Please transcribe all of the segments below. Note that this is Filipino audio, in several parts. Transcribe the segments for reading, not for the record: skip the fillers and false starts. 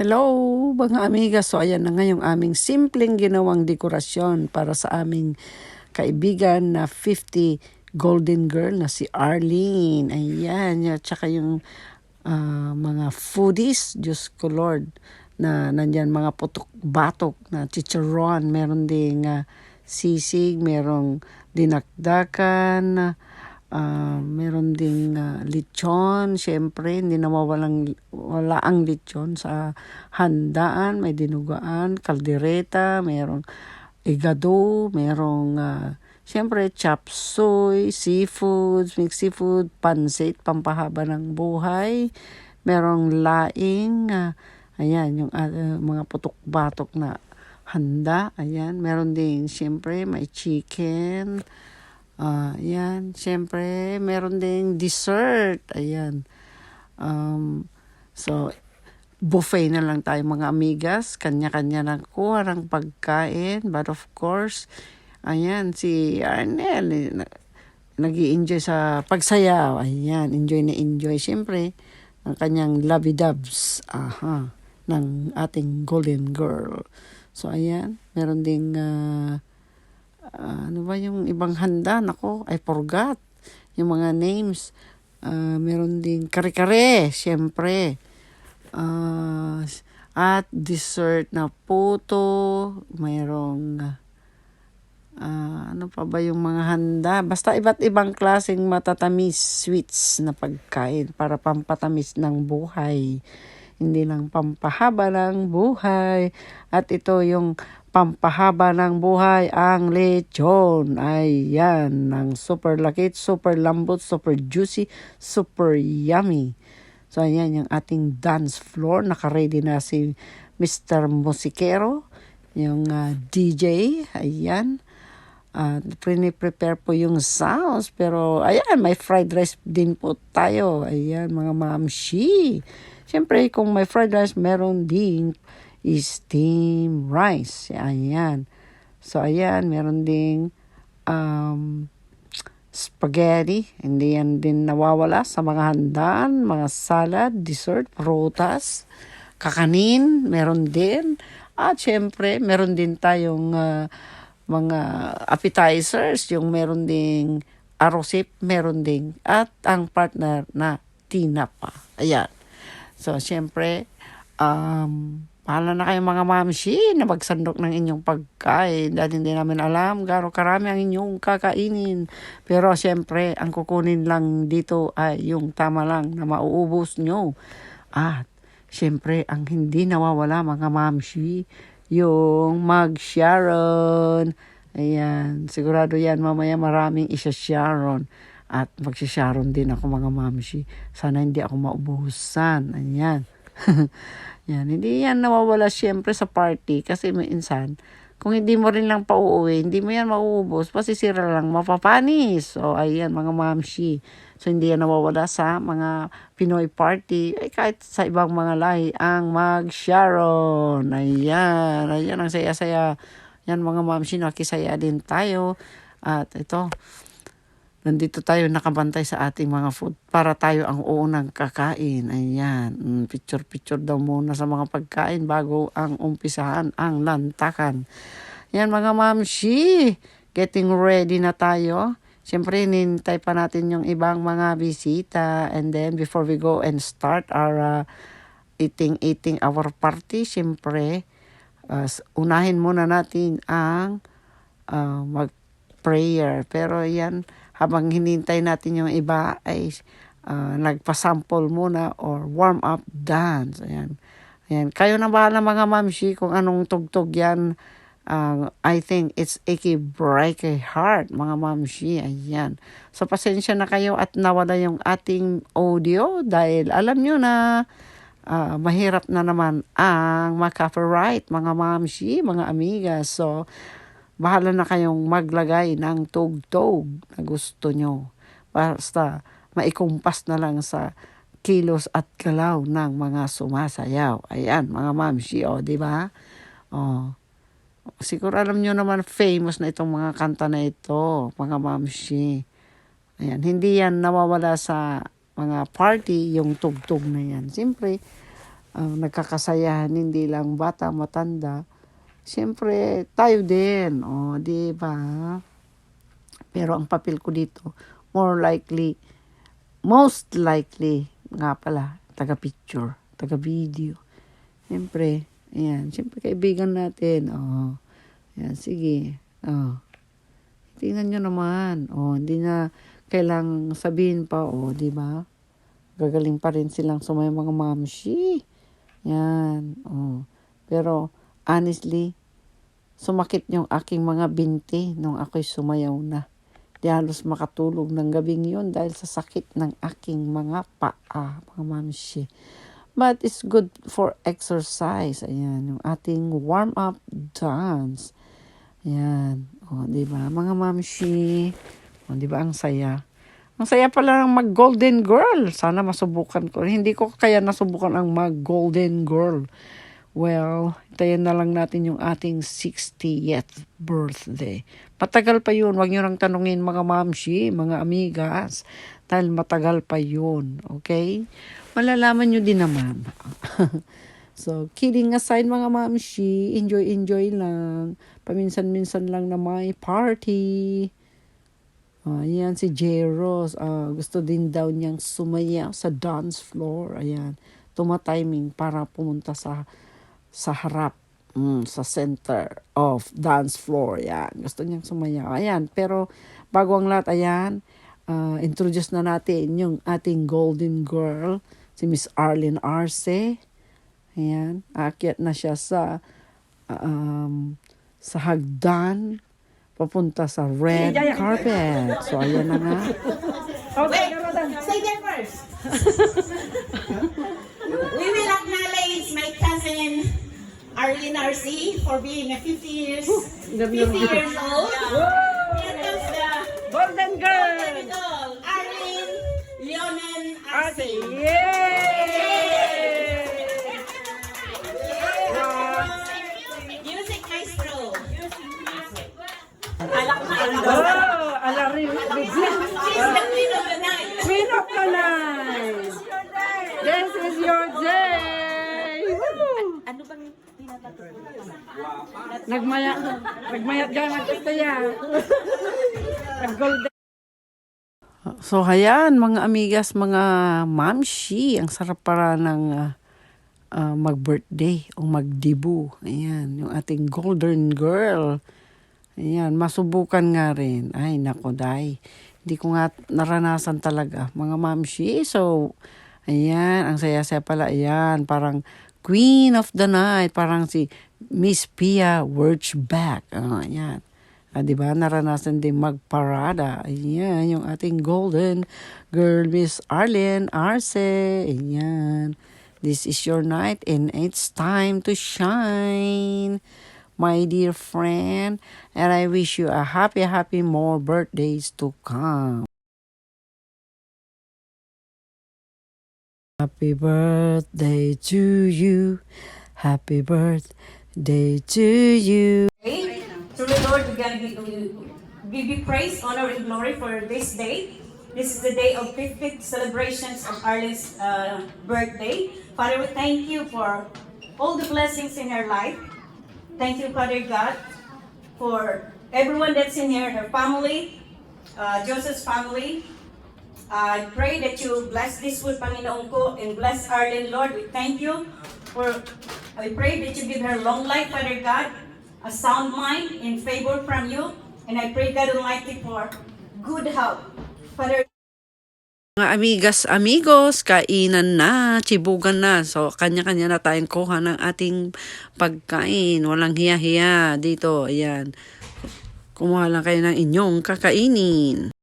Hello mga amiga, so ayan na nga yung aming simpleng ginawang dekorasyon para sa aming kaibigan na 50 golden girl na si Arlene. Ayan, at saka yung mga foodies, Diyos ko Lord, na nandyan mga putok-batok na chicharon, meron ding sisig, merong dinakdakan, meron ding lechon. Siyempre, hindi na wala ang lechon sa handaan. May dinugaan, kaldereta, merong igado, merong siyempre chop suey, seafoods, mixed seafood, pansit, pampahaba ng buhay. Merong laing, ayan, yung mga putok-batok na handa. Ayan, meron din, siyempre, may chicken. Yan. Siyempre, meron ding dessert. Ayan. So, buffet na lang tayo mga amigas. Kanya-kanya na kuha ng pagkain. But of course, ayan, si Arnel, nag-i-enjoy sa pagsayaw. Ayan, enjoy na enjoy. Siyempre, ang kanyang lovey-dubs. Ng ating golden girl. So, ayan. Meron ding ano ba yung ibang handa? Nako, I forgot. Yung mga names. Meron din kare-kare, syempre. At dessert na puto. Mayroong ano pa ba yung mga handa? Basta iba't ibang klaseng matatamis sweets na pagkain para pampatamis ng buhay. Hindi lang pampahaba ng buhay. At ito yung pampahaba ng buhay, ang lechon. Ayan, ng super lakit, super lambot, super juicy, super yummy. So ayan yung ating dance floor. Naka-ready na si Mr. Musikero, yung DJ. Ayan. Prepare po yung sounds. Pero ayan, may fried rice din po tayo. Ayan, mga mamshi. Siyempre, kung may fried rice, meron din steamed rice. Ayan. So, ayan, meron ding spaghetti. Hindi yan din nawawala sa mga handaan, mga salad, dessert, prutas, kakanin, meron din. At syempre, meron din tayong mga appetizers, yung meron ding arosip, meron ding. At ang partner na tinapa. Ayan. So, syempre, pahala na kayo mga mamshi na magsandok ng inyong pagkain dahil hindi namin alam gaano karami ang inyong kakainin. Pero syempre, ang kukunin lang dito ay yung tama lang na mauubos nyo. At syempre, ang hindi nawawala mga mamshi, yung mag-sharon. Ayan, sigurado yan mamaya maraming isa-sharon. At magsisharon din ako mga mamshi. Sana hindi ako maubusan. Ayan. Yan, hindi yan nawawala siyempre sa party kasi minsan, kung hindi mo rin lang pauuwi, hindi mo yan mauubos, pasisira lang, mapapanis. So, ayan, mga mamshi. So, hindi yan nawawala sa mga Pinoy party, ay kahit sa ibang mga lahi, ang mag-sharon. Ayan, ayan, ang saya-saya. Yan, mga mamshi, nakisaya din tayo. At ito, nandito tayo nakabantay sa ating mga food para tayo ang unang kakain. Ayan. Picture-picture daw muna sa mga pagkain bago ang umpisahan ang lantakan. Yan mga mamshi. Getting ready na tayo. Siyempre, nintay pa natin yung ibang mga bisita. And then, before we go and start our eating our party, siyempre, unahin muna natin ang mag-prayer. Pero yan, habang hinintay natin yung iba ay nagpa-sample muna or warm-up dance. Ayan. Ayan. Kayo na bahala mga mamshi kung anong tugtog yan. I think it's Icky Break a Heart, mga mamshi. Ayan. So, pasensya na kayo at nawala yung ating audio dahil alam nyo na mahirap na naman ang copyright, mga mamshi, mga amiga. So, bahala na kayong maglagay ng tugtog na gusto nyo. Basta maikumpas na lang sa kilos at galaw ng mga sumasayaw. Ayan, mga mamshi, di ba? Siguro alam nyo naman famous na itong mga kanta na ito, mga mamshi. Ayan, hindi yan nawawala sa mga party, yung tugtog na yan. Siyempre, nagkakasayahan, hindi lang bata, matanda. Siyempre, tayo din, di ba? Pero ang papel ko dito, most likely, nga pala, taga-picture, taga-video. Siyempre, ayan, siyempre kaibigan natin, ayan, sige, tingnan nyo naman, hindi na kailang sabihin pa, di ba? Gagaling pa rin silang sumaya mga mamshi. Yan, Pero, honestly, sumakit yung aking mga binti nung ako'y sumayaw na. Di halos makatulog ng gabing yun dahil sa sakit ng aking mga paa, mga mamshi. But it's good for exercise. Ayan, yung ating warm-up dance. Ayan, di ba? Mga mamshi, di ba ang saya? Ang saya pala ng mag-golden girl. Sana masubukan ko. Hindi ko kaya nasubukan ang mag-golden girl. Well, tayan na lang natin yung ating 60th birthday. Matagal pa yun. Huwag nyo nang tanungin mga mamshi, mga amigas. Dahil matagal pa yun. Okay? Malalaman nyo din naman. So, kidding aside mga mamshi, enjoy lang. Paminsan-minsan lang na may party. Ayan, si Jeros. Gusto din daw niyang sumaya sa dance floor. Ayan, tumatiming para pumunta sa harap, sa center of dance floor. Ayan, gusto niyang sumaya. Ayan, pero bago ang lahat, ayan, introduce na natin yung ating golden girl, si Miss Arlene Arce. Ayan, aakyat na siya sa hagdan, papunta sa red carpet. So, ayan na nga. Wait, say that first. We will acknowledge my cousin Arlene RC for being a 50 years old. Here comes the Golden girl! Arlene Leonen RC. Music maestro. Alari. She's the queen of the night. Queen of the night. This is your day. Woo! Ano bang pinapatuloy? Nagmayat dyan ang kastaya. Golden. So, hayan, mga amigas, mga mamshi, ang sarap para ng mag-birthday o mag-debut. Ayan, yung ating golden girl. Ayan, masubukan nga rin. Ay, nako, day. Hindi ko nga naranasan talaga, mga mamshi. So, ayan, ang saya-saya pala. Ayan, parang queen of the night. Parang si Miss Pia Wurtzbach. Ayan. Diba, naranasan din magparada. Ayan, yung ating golden girl, Miss Arlene Arce. Ayan. This is your night and it's time to shine, my dear friend. And I wish you a happy more birthdays to come. Happy birthday to you. Happy birthday to you. Truly, Lord, we gotta give you praise, honor, and glory for this day. This is the day of 50th celebrations of Arlene's birthday. Father, we thank you for all the blessings in her life. Thank you, Father God, for everyone that's in here, her family, Joseph's family. I pray that you bless this food, Panginoon ko, and bless Arlene, Lord. We thank you I pray that you give her long life, Father God, a sound mind and favor from you. And I pray, God Almighty, for good health. Father, mga amigas, amigos, kainan na, chibugan na. So, kanya-kanya na tayong kuha ng ating pagkain. Walang hiya-hiya dito. Ayan. Kumuha lang kayo ng inyong kakainin.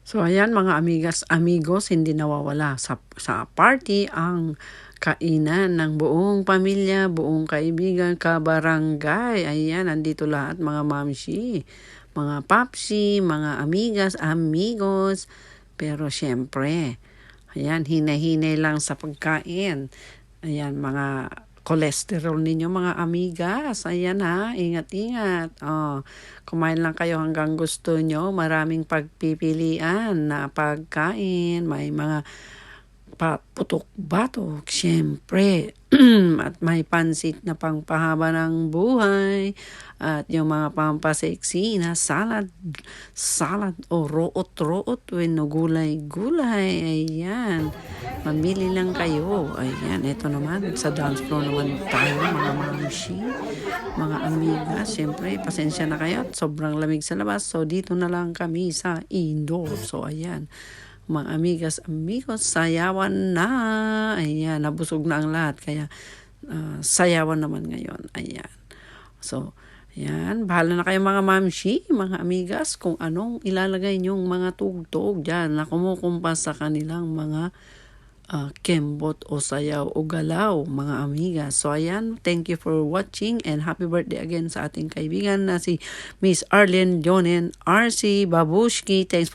So, ayan mga amigas, amigos, hindi nawawala sa party ang kainan ng buong pamilya, buong kaibigan, kabarangay. Ayan, nandito lahat mga mamshi, mga papsi, mga amigas, amigos. Pero syempre, ayan, hinay-hinay lang sa pagkain. Ayan, mga cholesterol ninyo mga amigas. Ayan ha, ingat-ingat. Kumain lang kayo hanggang gusto nyo. Maraming pagpipilian na pagkain. May mga putok batok, syempre. At may pansit na pangpahaba ng buhay. At yung mga pampaseksi na salad o root no gulay-gulay. Ayan. Mamili lang kayo. Ayan, ito naman. Sa dance floor naman tayo, mga mamshi, mga amiga. Syempre, pasensya na kayo. Sobrang lamig sa labas. So, dito na lang kami sa indoor. So, ayan. Mga amigas, amigos, sayawan na. Ayan, nabusog na ang lahat. Kaya, sayawan naman ngayon. Ayan. So, ayan, bahala na kayo mga mamshi, mga amigas, kung anong ilalagay nyong mga tugtog dyan na kumukumpas sa kanilang mga kembot o sayaw o galaw, mga amigas. So, ayan, thank you for watching and happy birthday again sa ating kaibigan na si Miss Arlene Jonen RC Babushki. Thanks